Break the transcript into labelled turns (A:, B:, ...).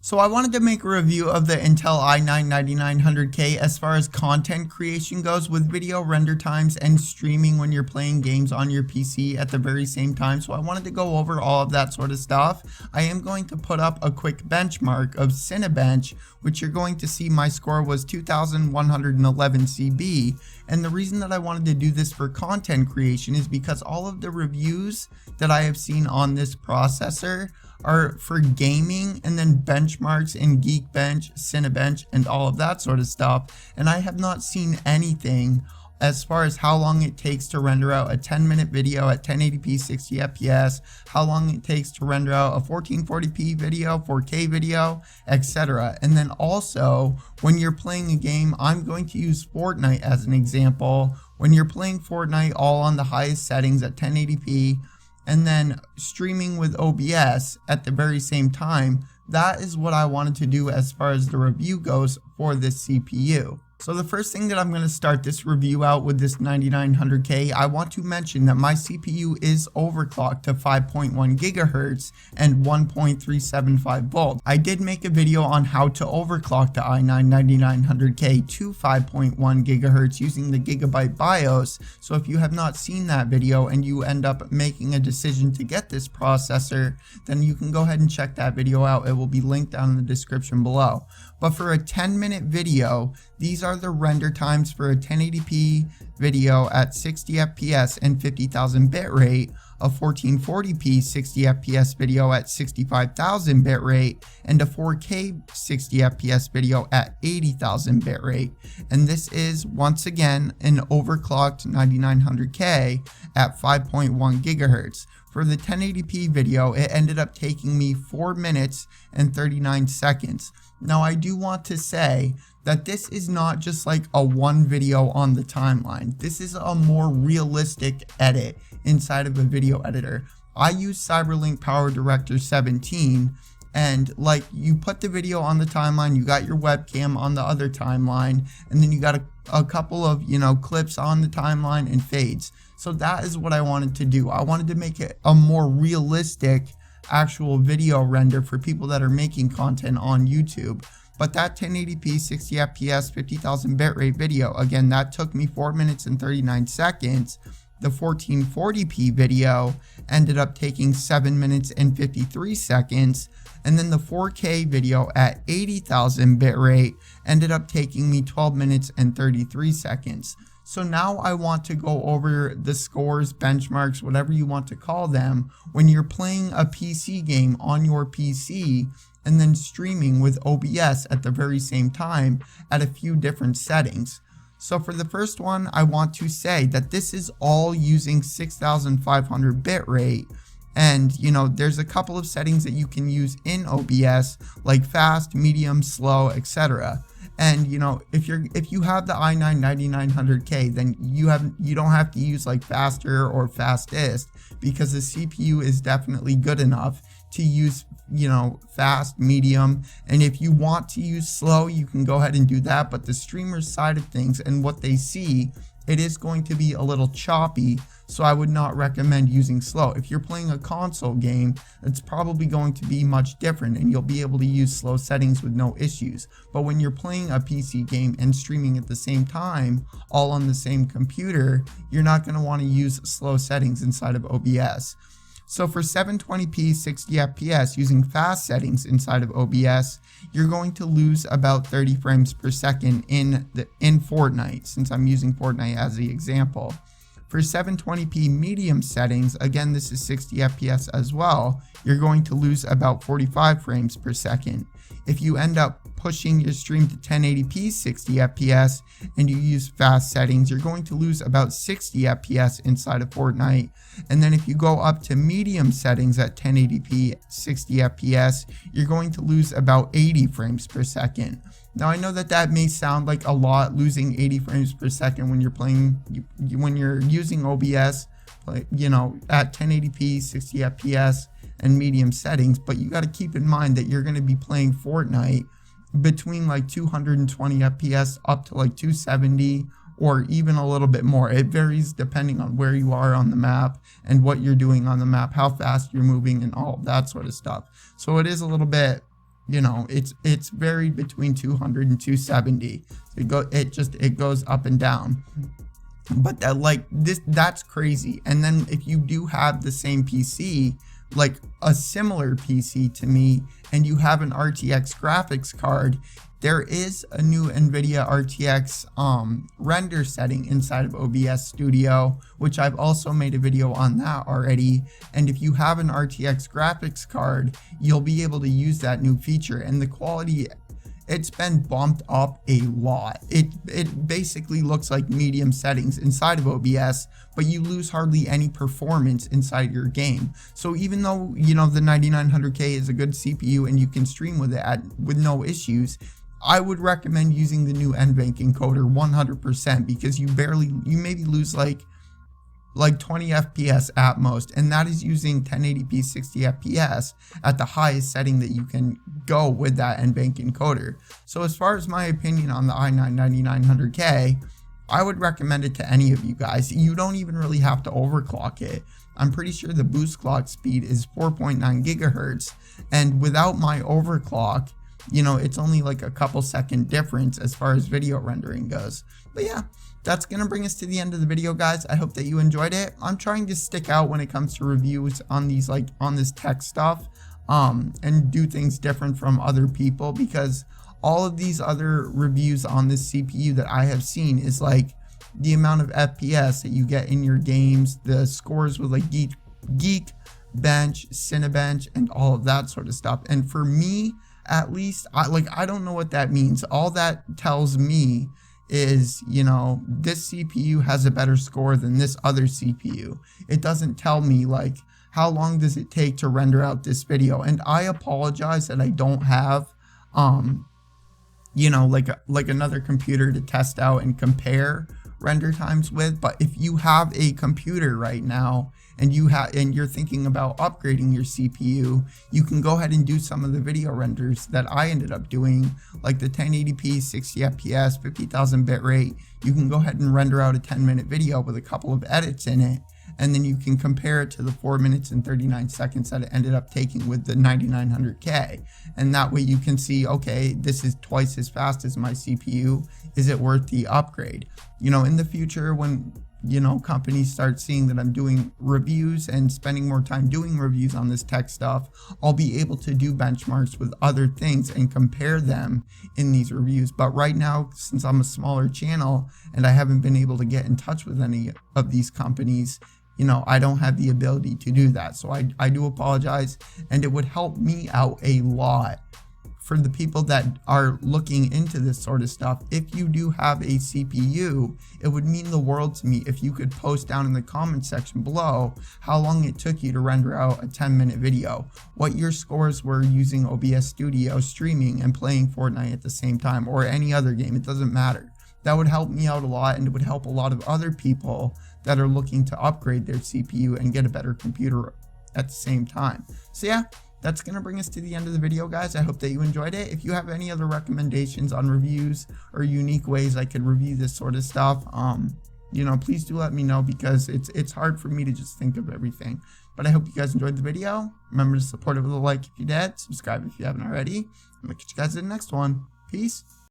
A: So I wanted to make a review of the Intel i9-9900K as far as content creation goes with video render times and streaming when you're playing games on your PC at the very same time. So I wanted to go over all of that sort of stuff. I am going to put up a quick benchmark of Cinebench, which you're going to see my score was 2111 CB. And the reason that I wanted to do this for content creation is because all of the reviews that I have seen on this processor are for gaming, and then benchmarks in Geekbench, Cinebench, and all of that sort of stuff. And I have not seen anything as far as how long it takes to render out a 10-minute video at 1080p 60 FPS, how long it takes to render out a 1440p video, 4K video, etc. And then also, when you're playing a game, I'm going to use Fortnite as an example. When you're playing Fortnite all on the highest settings at 1080p, and then streaming with OBS at the very same time, that is what I wanted to do as far as the review goes for this CPU. So the first thing that I'm going to start this review out with this 9900K, I want to mention that my CPU is overclocked to 5.1 GHz and 1.375 volts. I did make a video on how to overclock the i9-9900K to 5.1 GHz using the Gigabyte BIOS. So if you have not seen that video and you end up making a decision to get this processor, then you can go ahead and check that video out. It will be linked down in the description below. But for a 10-minute video, these are the render times for a 1080p video at 60 FPS and 50,000 bitrate, a 1440p 60 FPS video at 65,000 bitrate, and a 4K 60 FPS video at 80,000 bitrate. And this is once again an overclocked 9900K at 5.1 GHz. For the 1080p video, it ended up taking me 4 minutes and 39 seconds. Now I do want to say that this is not just like a one video on the timeline. This is a more realistic edit inside of a video editor. I use Cyberlink PowerDirector 17, and like you put the video on the timeline, you got your webcam on the other timeline, and then you got a couple of, clips on the timeline and fades. So that is what I wanted to do. I wanted to make it a more realistic actual video render for people that are making content on YouTube. But that 1080p 60 FPS 50,000 bitrate video, again, that took me 4 minutes and 39 seconds. The 1440p video ended up taking 7 minutes and 53 seconds. And then the 4K video at 80,000 bitrate ended up taking me 12 minutes and 33 seconds. So now I want to go over the scores, benchmarks, whatever you want to call them, when you're playing a PC game on your PC and then streaming with OBS at the very same time at a few different settings. So for the first one, I want to say that this is all using 6500 bitrate. And there's a couple of settings that you can use in OBS, like fast, medium, slow, etc. And if you have the i9-9900K, then you don't have to use like faster or fastest, because the CPU is definitely good enough to use fast, medium, and if you want to use slow, you can go ahead and do that. But the streamer's side of things and what they see, it is going to be a little choppy, so I would not recommend using slow. If you're playing a console game, it's probably going to be much different and you'll be able to use slow settings with no issues. But when you're playing a PC game and streaming at the same time, all on the same computer, you're not going to want to use slow settings inside of OBS. So for 720p 60 FPS using fast settings inside of OBS, you're going to lose about 30 frames per second in Fortnite, since I'm using Fortnite as the example. For 720p medium settings, again this is 60 FPS as well, you're going to lose about 45 frames per second. If you end up pushing your stream to 1080p 60 FPS and you use fast settings, you're going to lose about 60 FPS inside of Fortnite. And then if you go up to medium settings at 1080p 60 FPS, you're going to lose about 80 frames per second. Now I know that may sound like a lot, losing 80 frames per second when you're using OBS, at 1080p 60 FPS and medium settings, but you got to keep in mind that you're going to be playing Fortnite between like 220 FPS up to like 270 or even a little bit more. It varies depending on where you are on the map and what you're doing on the map, how fast you're moving and all of that sort of stuff. So it is a little bit you know, it's varied between 200 and 270. It goes up and down. But that's crazy. And then if you do have the same PC, like a similar PC to me, and you have an RTX graphics card, there is a new Nvidia RTX render setting inside of OBS Studio, which I've also made a video on that already. And if you have an RTX graphics card, you'll be able to use that new feature, and the quality, it's been bumped up a lot. It basically looks like medium settings inside of OBS, but you lose hardly any performance inside your game. So even though, you know, the 9900K is a good CPU and you can stream with it with no issues, I would recommend using the new NVENC encoder 100%, because you maybe lose like 20 FPS at most, and that is using 1080p 60 FPS at the highest setting that you can go with that NVENC encoder. So as far as my opinion on the i9-9900K, I would recommend it to any of you guys. You don't even really have to overclock it. I'm pretty sure the boost clock speed is 4.9 gigahertz, and without my overclock, you know, it's only like a couple second difference as far as video rendering goes. But yeah, that's going to bring us to the end of the video, guys. I hope that you enjoyed it. I'm trying to stick out when it comes to reviews on these, like on this tech stuff, and do things different from other people, because all of these other reviews on this CPU that I have seen is like the amount of FPS that you get in your games, the scores with like Geekbench, Cinebench, and all of that sort of stuff. And for me, at least, I don't know what that means. All that tells me is, you know, this CPU has a better score than this other CPU. It doesn't tell me like how long does it take to render out this video. And I apologize that I don't have you know, like another computer to test out and compare render times with. But if you have a computer right now and you're thinking about upgrading your CPU, you can go ahead and do some of the video renders that I ended up doing, like the 1080p 60 FPS 50,000 bitrate. You can go ahead and render out a 10-minute video with a couple of edits in it, and then you can compare it to the 4 minutes and 39 seconds that it ended up taking with the 9900K. And that way you can see, okay, this is twice as fast as my CPU. Is it worth the upgrade? You know, in the future, when, you know, companies start seeing that I'm doing reviews and spending more time doing reviews on this tech stuff, I'll be able to do benchmarks with other things and compare them in these reviews. But right now, since I'm a smaller channel and I haven't been able to get in touch with any of these companies, you know, I don't have the ability to do that. So I do apologize, and it would help me out a lot for the people that are looking into this sort of stuff. If you do have a CPU, it would mean the world to me if you could post down in the comment section below how long it took you to render out a 10-minute video, what your scores were using OBS Studio, streaming and playing Fortnite at the same time, or any other game. It doesn't matter. That would help me out a lot, and it would help a lot of other people that are looking to upgrade their CPU and get a better computer at the same time. So yeah, that's going to bring us to the end of the video, guys. I hope that you enjoyed it. If you have any other recommendations on reviews or unique ways I could review this sort of stuff, you know, please do let me know, because it's hard for me to just think of everything. But I hope you guys enjoyed the video. Remember to support it with a like if you did, subscribe if you haven't already, and I'll catch you guys in the next one. Peace.